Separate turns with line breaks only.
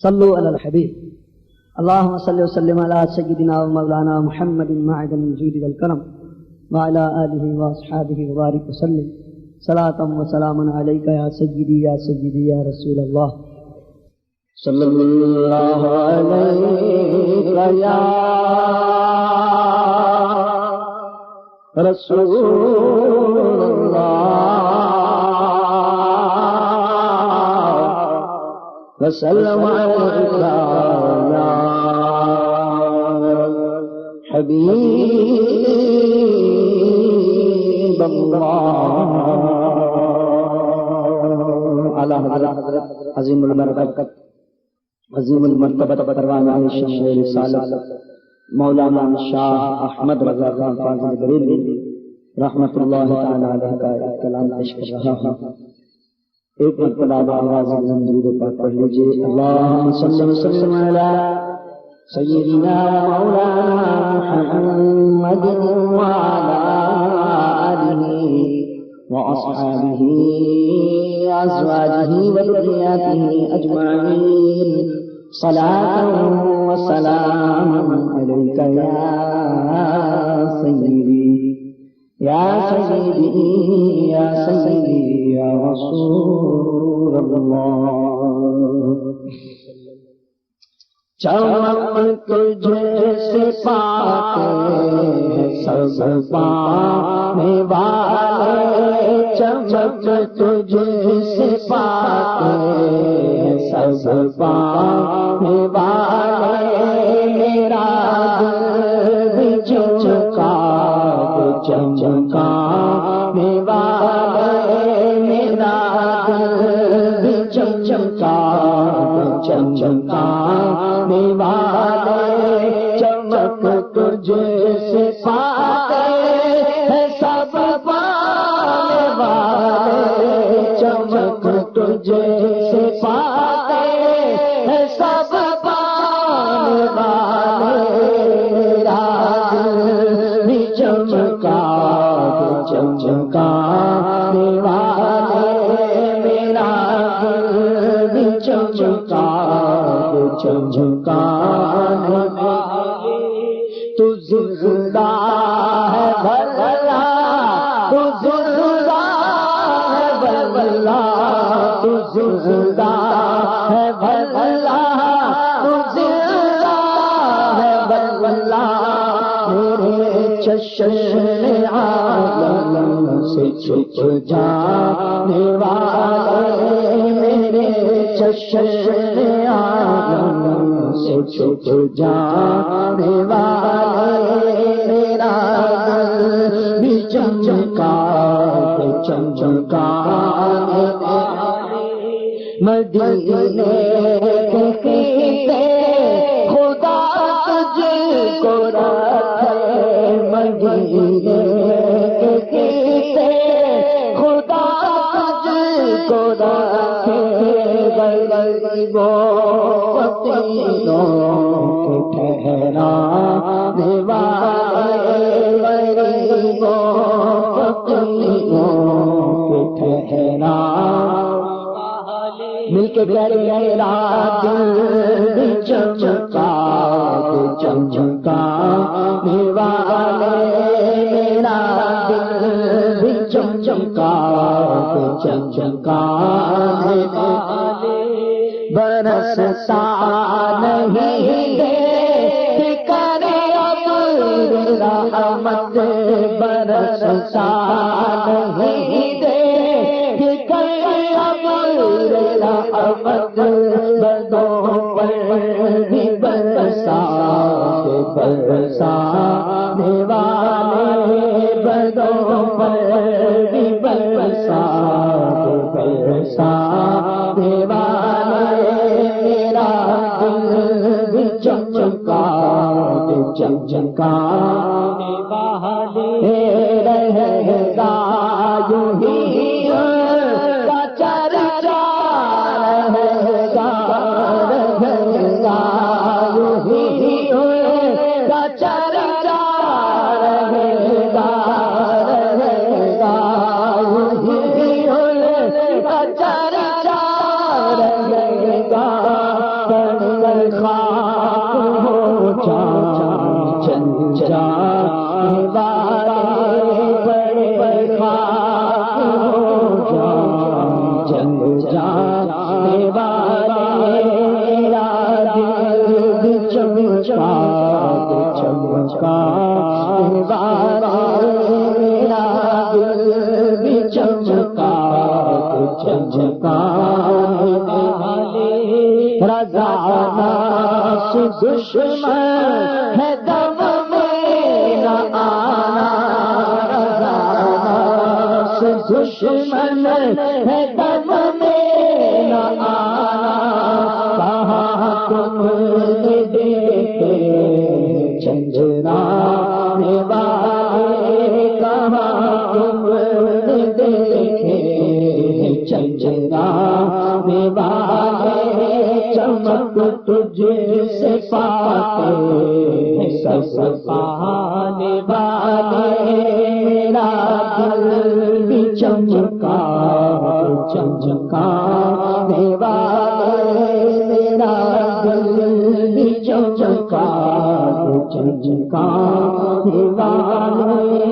صلوا علی الحبیب اللهم صل وسلم على سيدنا ومولانا محمد معدن الجود والكرم وعلى آله وأصحابه وبارك وسلم صلاة وسلاما عليك يا سيدي يا سيدي يا رسول الله
صلی اللہ علیہ یا رسول اللہ وسلم علیک یا حبیب اللہ اعلیٰ حضرت عظیم المرتبت عظیم المرتبت پروانہ شمع رسالت مولانا شاہ احمد رضا خان فاضل بریلوی رحمۃ اللہ تعالی علیہ کا کلام پیش کر رہا ہوں. ایک مرتبہ آواز بلند درود پاک پڑھ لیجیے. اللہم صلی وسلم علی سیدنا مولانا محمد وعلی آلہ وأصحابه وأزواجه وذرياته أجمعين صلاة وسلاما عليك يا سيدي يا سيدي يا سيدي يا رسول الله. چمک تجھے سے پاک سب پانے والے چمک تجھے سے پاک سب پانے والے میرا دل چمکا چمکانے والے میرا دل چمکا چمکانے والے چمک تجھے سے پاتے ہیں سب پانے والے چمک تجھے سے پاتے ہیں سب پانے والے راز بھی چمکا چمکانے والے میرا دل بھی چمکا چمکانے والے تو زندہ ہے بھلا تو زندہ ہے بھلا تو زندہ ہے بھلا تو زندہ ہے بھلا میرے چشم عالم سے چھپ جانے والے میرے چشم عالم سے چھپ جانے والے میرا دل بھی چمکا چمکانے والے مدینے کے خطے خدا تجھ کو رکھے مدینے کے خطے خدا تجھ کو رکھے غریبوں فقیروں کے ٹھہرانے والے غریبوں فقیروں کے ٹھہرانے مل کے پیارے میرا دل چمکا چمکانے والے میرا دل چمکا چمکانے والے برستا نہیں دے کرے اب رحمت برستا نہیں دے کرے اب رحمت بدوں پر بھی برسانے والے بدوں پر بھی برسانے والے میرا دل بھی چمکا چمکانے والے رہے گا یوں ہی کا چرچا رہے گا یوں ہی کا چرچا رہے گا یوں ہی کا چرچا رہے گا خاک ہو جان جانے والے پر خاک ہو جان جانے والے میرا دل چمکا چمکا میرا دل چمکا چمکا رضا سے دشمن ہے دم میں نہ آنا رضا سے دشمن ہے دم میں نہ آنا کہاں تم نے دیکھے جھنجھلانے والے کہاں تم نے دیکھے جھنجھلانے والے چمک تجھ سے پاتے سب پانے والے میرا دل بھی چمکا چمکانے والے میرا دل بھی چمکا چمکانے والے